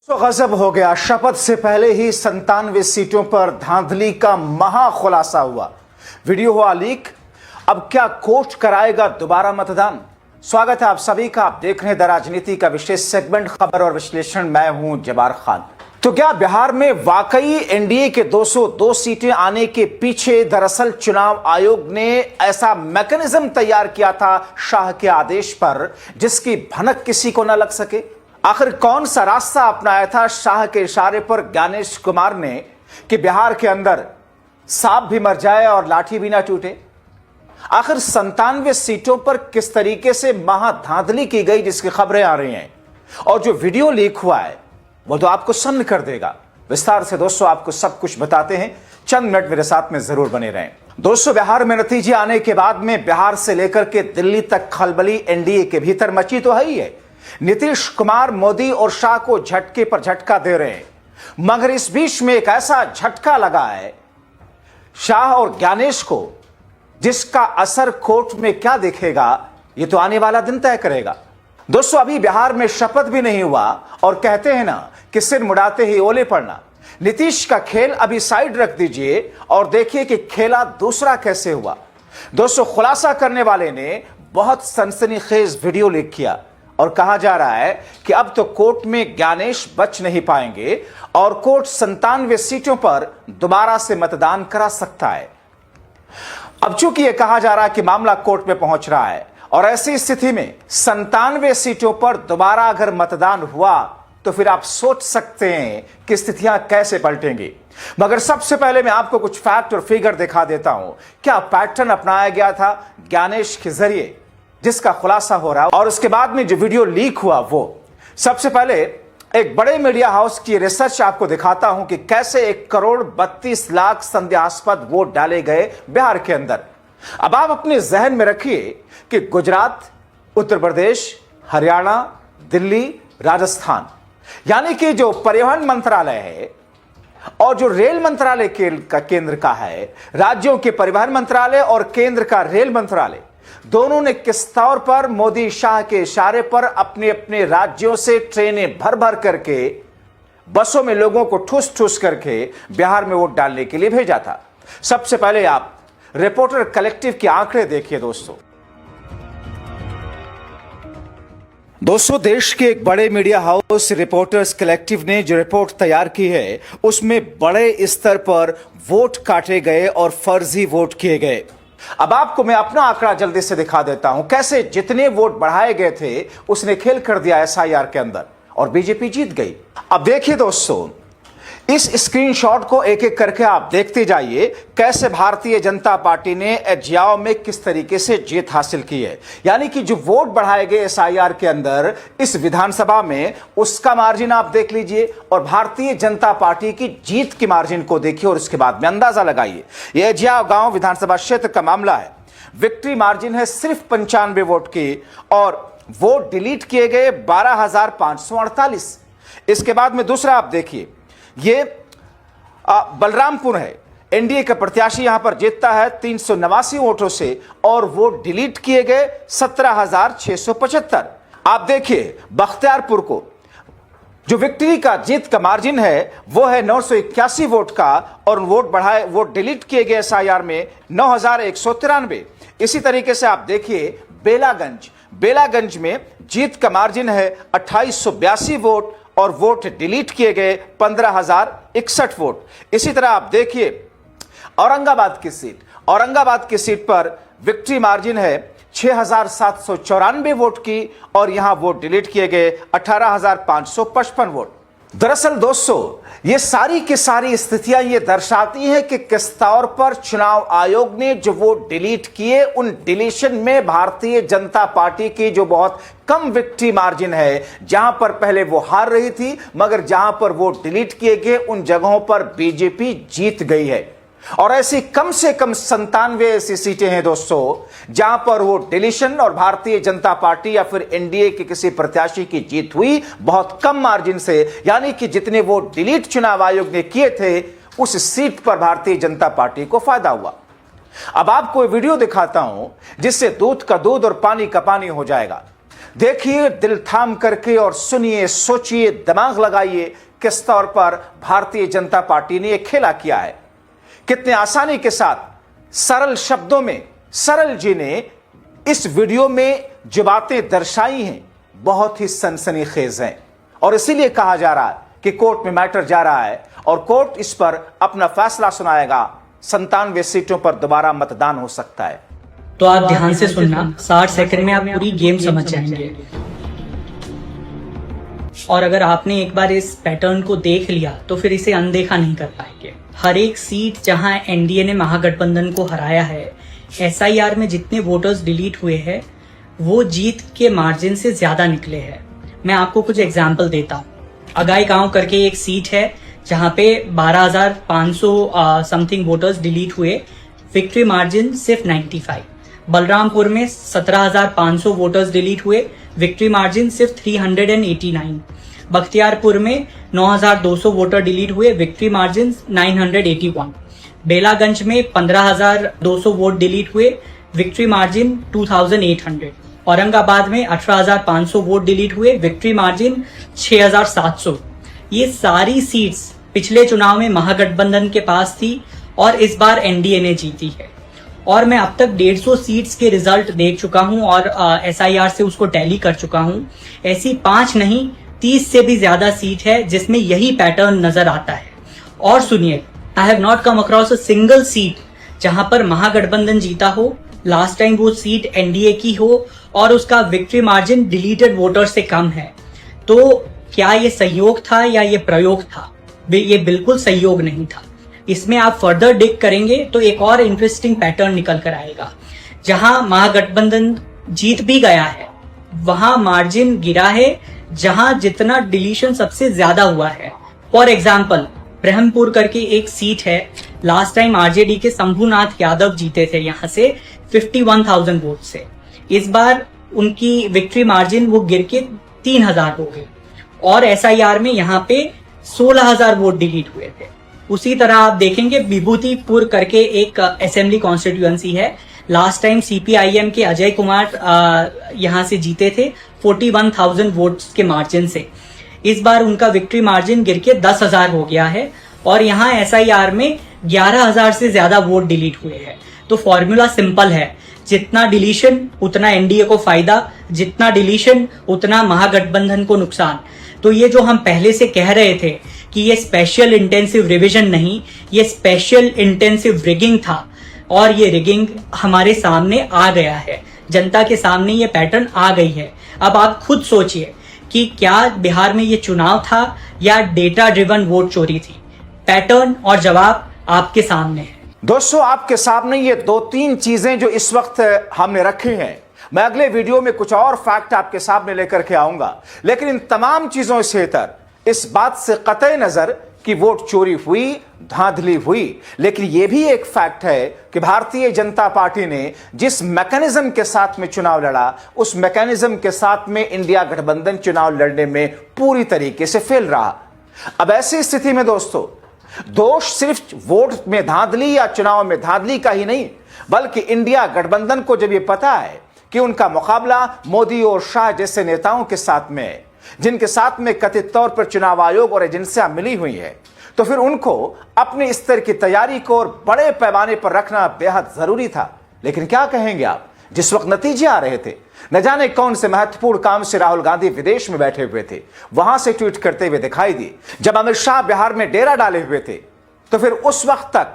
तो गजब हो गया। शपथ से पहले ही 97 सीटों पर धांधली का महा खुलासा हुआ। वीडियो हुआ लीक। अब क्या कोर्ट कराएगा दोबारा मतदान? स्वागत है आप सभी का। आप देख रहे हैं द राजनीति का विशेष सेगमेंट खबर और विश्लेषण। मैं हूं जबार खान। तो क्या बिहार में वाकई एनडीए के 202 सीटें आने के पीछे दरअसल चुनाव आयोग ने ऐसा मैकेनिज्म तैयार किया था शाह के आदेश पर, जिसकी भनक किसी को न लग सके? आखिर कौन सा रास्ता अपनाया था शाह के इशारे पर ज्ञानेश कुमार ने कि बिहार के अंदर सांप भी मर जाए और लाठी भी ना टूटे? आखिर 97 सीटों पर किस तरीके से महाधांधली की गई, जिसकी खबरें आ रही हैं और जो वीडियो लीक हुआ है वो तो आपको सन्न कर देगा। विस्तार से दोस्तों आपको सब कुछ बताते हैं। चंद मिनट मेरे साथ में जरूर बने रहें। दोस्तों, बिहार में नतीजे आने के बाद में बिहार से लेकर के दिल्ली तक खलबली एनडीए के भीतर मची तो है ही है। नीतीश कुमार मोदी और शाह को झटके पर झटका दे रहे हैं, मगर इस बीच में एक ऐसा झटका लगा है शाह और ज्ञानेश को, जिसका असर कोर्ट में क्या दिखेगा ये तो आने वाला दिन तय करेगा। दोस्तों, अभी बिहार में शपथ भी नहीं हुआ और कहते हैं ना कि सिर मुड़ाते ही ओले पड़ना। नीतीश का खेल अभी साइड रख दीजिए और देखिए कि खेला दूसरा कैसे हुआ। दोस्तों, खुलासा करने वाले ने बहुत सनसनीखेज वीडियो लीक किया और कहा जा रहा है कि अब तो कोर्ट में ज्ञानेश बच नहीं पाएंगे और कोर्ट 97 सीटों पर दोबारा से मतदान करा सकता है। अब चूंकि यह कहा जा रहा है कि मामला कोर्ट में पहुंच रहा है और ऐसी स्थिति में 97 सीटों पर दोबारा अगर मतदान हुआ तो फिर आप सोच सकते हैं कि स्थितियां कैसे पलटेंगी। मगर सबसे पहले मैं आपको कुछ फैक्ट और फिगर दिखा देता हूं। क्या पैटर्न अपनाया गया था ज्ञानेश के जरिए, जिसका खुलासा हो रहा है, और उसके बाद में जो वीडियो लीक हुआ वो। सबसे पहले एक बड़े मीडिया हाउस की रिसर्च आपको दिखाता हूं कि कैसे 1,32,00,000 संदेहास्पद वोट डाले गए बिहार के अंदर। अब आप अपने जहन में रखिए कि गुजरात, उत्तर प्रदेश, हरियाणा, दिल्ली, राजस्थान, यानी कि जो परिवहन मंत्रालय है और जो रेल मंत्रालय का केंद्र का है, राज्यों के परिवहन मंत्रालय और केंद्र का रेल मंत्रालय, दोनों ने किस तौर पर मोदी शाह के इशारे पर अपने अपने राज्यों से ट्रेनें भर भर करके बसों में लोगों को ठूस ठूस करके बिहार में वोट डालने के लिए भेजा था। सबसे पहले आप रिपोर्टर कलेक्टिव के आंकड़े देखिए। दोस्तों, देश के एक बड़े मीडिया हाउस रिपोर्टर्स कलेक्टिव ने जो रिपोर्ट तैयार की है उसमें बड़े स्तर पर वोट काटे गए और फर्जी वोट किए गए। अब आपको मैं अपना आंकड़ा जल्दी से दिखा देता हूं, कैसे जितने वोट बढ़ाए गए थे उसने खेल कर दिया एसआईआर के अंदर और बीजेपी जीत गई। अब देखिए दोस्तों, इस स्क्रीनशॉट को एक एक करके आप देखते जाइए कैसे भारतीय जनता पार्टी ने एजियाओ में किस तरीके से जीत हासिल की है। यानी कि जो वोट बढ़ाए गए एसआईआर के अंदर इस विधानसभा में, उसका मार्जिन आप देख लीजिए और भारतीय जनता पार्टी की जीत की मार्जिन को देखिए और उसके बाद में अंदाजा लगाइए। यह एजियाओ गांव विधानसभा क्षेत्र का मामला है। विक्ट्री मार्जिन है सिर्फ 95 वोट की और वोट डिलीट किए गए 12,548। इसके बाद में दूसरा आप देखिए, ये बलरामपुर है। एनडीए का प्रत्याशी यहां पर जीतता है 389 वोटों से और वोट डिलीट किए गए 17,675। आप देखिए बख्तियारपुर को, जो विक्ट्री का जीत का मार्जिन है वो है 981 वोट का और वोट डिलीट किए गए एसआईआर में 9,193। इसी तरीके से आप देखिए बेलागंज में जीत का मार्जिन है 2,882 वोट और वोट डिलीट किए गए 15,061 वोट। इसी तरह आप देखिए औरंगाबाद की सीट पर विक्ट्री मार्जिन है 6,794 वोट की और यहां वोट डिलीट किए गए 18,555 वोट। दरअसल दोस्तों, ये सारी की सारी स्थितियां ये दर्शाती हैं कि किस तौर पर चुनाव आयोग ने जो वोट डिलीट किए, उन डिलीशन में भारतीय जनता पार्टी की जो बहुत कम विक्ट्री मार्जिन है, जहां पर पहले वो हार रही थी, मगर जहां पर वोट डिलीट किए गए उन जगहों पर बीजेपी जीत गई है। और ऐसी कम से कम 97 ऐसी सीटें हैं दोस्तों जहां पर वो डिलीशन और भारतीय जनता पार्टी या फिर एनडीए के किसी प्रत्याशी की जीत हुई बहुत कम मार्जिन से। यानी कि जितने वोट डिलीट चुनाव आयोग ने किए थे उस सीट पर भारतीय जनता पार्टी को फायदा हुआ। अब आपको वीडियो दिखाता हूं जिससे दूध का दूध और पानी का पानी हो जाएगा। देखिए दिल थाम करके और सुनिए, सोचिए, दिमाग लगाइए किस तौर पर भारतीय जनता पार्टी ने यह खेला किया है। कितने आसानी के साथ सरल शब्दों में सरल जी ने इस वीडियो में जो बातें दर्शाई हैं बहुत ही सनसनीखेज हैं और इसीलिए कहा जा रहा है कि कोर्ट में मैटर जा रहा है और कोर्ट इस पर अपना फैसला सुनाएगा। 97 सीटों पर दोबारा मतदान हो सकता है। तो आप ध्यान से सुनना, 60 सेकंड में आप पूरी गेम समझ जाएंगे। और अगर आपने एक बार इस पैटर्न को देख लिया तो फिर इसे अनदेखा नहीं कर पाएंगे। हर एक सीट जहां एनडीए ने महागठबंधन को हराया है, एसआईआर में जितने वोटर्स डिलीट हुए हैं वो जीत के मार्जिन से ज्यादा निकले हैं। मैं आपको कुछ एग्जाम्पल देता हूँ। अगाई गांव करके एक सीट है जहां पे 12,500 समथिंग वोटर्स डिलीट हुए, विक्ट्री मार्जिन सिर्फ 95। बलरामपुर में 17,500 वोटर्स डिलीट हुए, विक्ट्री मार्जिन सिर्फ 389। बख्तियारपुर में 9,200 वोटर डिलीट हुए, विक्ट्री मार्जिन 981। बेलागंज में 15,200 वोट डिलीट हुए, विक्ट्री मार्जिन 2,800। औरंगाबाद में 18,500 वोट डिलीट हुए, विक्ट्री मार्जिन 6,700। ये सारी सीट्स पिछले चुनाव में महागठबंधन के पास थी और इस बार एनडीए ने जीती है। और मैं अब तक 150 सीट्स के रिजल्ट देख चुका हूं और एसआईआर से उसको टैली कर चुका हूं। ऐसी 5 नहीं 30 से भी ज्यादा सीट है जिसमें यही पैटर्न नजर आता है। और सुनिए, I have not come across a single seat जहां पर महागठबंधन जीता हो, लास्ट टाइम वो सीट एनडीए की हो और उसका विक्ट्री मार्जिन डिलीटेड वोटर से कम है। तो क्या ये सहयोग था या ये प्रयोग था? ये बिल्कुल सहयोग नहीं था। इसमें आप फर्दर डिग करेंगे तो एक और इंटरेस्टिंग पैटर्न निकल कर आएगा। जहां महागठबंधन जीत भी गया है वहां मार्जिन गिरा है जहां जितना डिलीशन सबसे ज्यादा हुआ है। फॉर एग्जाम्पल, ब्रह्मपुर करके एक सीट है, लास्ट टाइम आरजेडी के शंभुनाथ यादव जीते थे यहां से 51,000 वोट से। इस बार उनकी विक्ट्री मार्जिन वो गिर के 3,000 हो गई और एसआईआर में यहाँ पे 16,000 वोट डिलीट हुए थे। उसी तरह आप देखेंगे विभूतिपुर करके एक असेंबली कॉन्स्टिट्यूएंसी है, लास्ट टाइम सीपीआईएम के अजय कुमार यहां से जीते थे 41,000 वोट्स के मार्जिन से। इस बार उनका विक्ट्री मार्जिन गिर के 10,000 हो गया है और यहाँ एसआईआर में 11,000 से ज्यादा वोट डिलीट हुए हैं। तो फॉर्मूला सिंपल है, जितना डिलीशन उतना एनडीए को फायदा, जितना डिलीशन उतना महागठबंधन को नुकसान। तो ये जो हम पहले से कह रहे थे कि ये स्पेशल इंटेंसिव रिवीजन नहीं, ये स्पेशल इंटेंसिव रिगिंग था और ये रिगिंग हमारे सामने आ गया है, जनता के सामने ये पैटर्न आ गई है। अब आप खुद सोचिए कि क्या बिहार में ये चुनाव था या डेटा ड्रिवन वोट चोरी थी? पैटर्न और जवाब आपके सामने है। दोस्तों, आपके सामने ये 2-3 चीजें जो इस वक्त हमने रखी हैं। मैं अगले वीडियो में कुछ और फैक्ट आपके सामने लेकर के आऊंगा, लेकिन इन तमाम चीजों से इतर इस बात से कतई नजर कि वोट चोरी हुई, धांधली हुई, लेकिन यह भी एक फैक्ट है कि भारतीय जनता पार्टी ने जिस मैकेनिज्म के साथ में चुनाव लड़ा, उस मैकेनिज्म के साथ में इंडिया गठबंधन चुनाव लड़ने में पूरी तरीके से फेल रहा। अब ऐसी स्थिति में दोस्तों, दोष सिर्फ वोट में धांधली या चुनाव में धांधली का ही नहीं, बल्कि इंडिया गठबंधन को जब यह पता है कि उनका मुकाबला मोदी और शाह जैसे नेताओं के साथ में है, जिनके साथ में कथित तौर पर चुनाव आयोग और एजेंसियां मिली हुई है, तो फिर उनको अपने स्तर की तैयारी को और बड़े पैमाने पर रखना बेहद जरूरी था। लेकिन क्या कहेंगे आप, जिस वक्त नतीजे आ रहे थे, न जाने कौन से महत्वपूर्ण काम से राहुल गांधी विदेश में बैठे हुए थे, वहां से ट्वीट करते हुए दिखाई दिए। जब अमित शाह बिहार में डेरा डाले हुए थे, तो फिर उस वक्त तक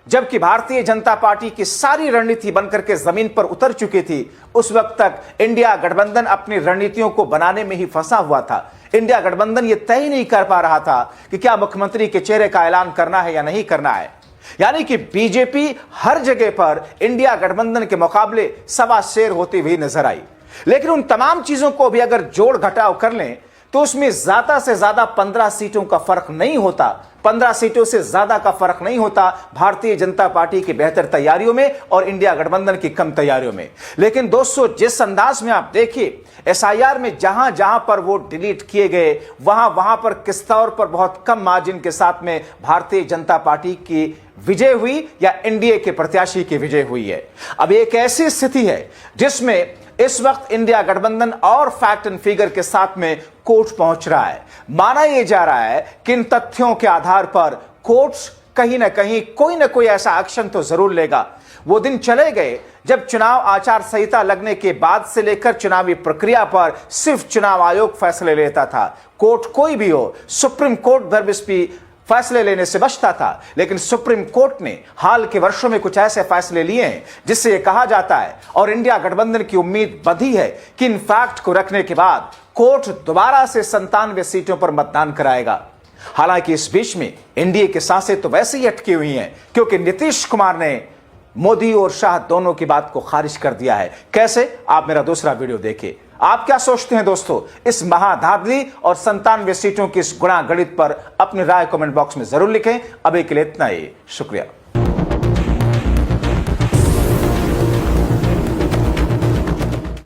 जबकि भारतीय जनता पार्टी की सारी रणनीति बनकर के जमीन पर उतर चुकी थी, उस वक्त तक इंडिया गठबंधन अपनी रणनीतियों को बनाने में ही फंसा हुआ था। इंडिया गठबंधन यह तय नहीं कर पा रहा था कि क्या मुख्यमंत्री के चेहरे का ऐलान करना है या नहीं करना है। यानी कि बीजेपी हर जगह पर इंडिया गठबंधन के मुकाबले सवा शेर होती हुई नजर आई। लेकिन उन तमाम चीजों को भी अगर जोड़ घटाव कर लें तो उसमें ज्यादा से ज्यादा 15 सीटों का फर्क नहीं होता। 15 सीटों से ज्यादा का फर्क नहीं होता भारतीय जनता पार्टी की बेहतर तैयारियों में और इंडिया गठबंधन की कम तैयारियों में। लेकिन दोस्तों, जिस अंदाज में आप देखिए एसआईआर में जहां जहां पर वोट डिलीट किए गए, वहां पर किस तौर पर बहुत कम मार्जिन के साथ में भारतीय जनता पार्टी की विजय हुई या एनडीए के प्रत्याशी की विजय हुई है। अब एक ऐसी स्थिति है जिसमें इस वक्त इंडिया गठबंधन और फैक्ट एंड फिगर के साथ में कोर्ट पहुंच रहा है। माना यह जा रहा है कि इन तथ्यों के आधार पर कोर्ट कहीं ना कहीं कोई ना कोई ऐसा एक्शन तो जरूर लेगा। वो दिन चले गए जब चुनाव आचार संहिता लगने के बाद से लेकर चुनावी प्रक्रिया पर सिर्फ चुनाव आयोग फैसले लेता था। कोर्ट कोई भी हो, सुप्रीम कोर्ट भी फैसले लेने से बचता था, लेकिन सुप्रीम कोर्ट ने हाल के वर्षों में कुछ ऐसे फैसले लिए हैं जिससे यह कहा जाता है और इंडिया गठबंधन की उम्मीद बंधी है कि इन फैक्ट को रखने के बाद कोर्ट दोबारा से 97 सीटों पर मतदान कराएगा। हालांकि इस बीच में एनडीए की सांसें तो वैसे ही अटकी हुई हैं, क्योंकि नीतीश कुमार ने मोदी और शाह दोनों की बात को खारिज कर दिया है। कैसे, आप मेरा दूसरा वीडियो देखिए। आप क्या सोचते हैं दोस्तों इस महाधांधली और 97 सीटों की इस गुणा गणित पर? अपनी राय कमेंट बॉक्स में जरूर लिखें। अभी के लिए इतना ही, शुक्रिया।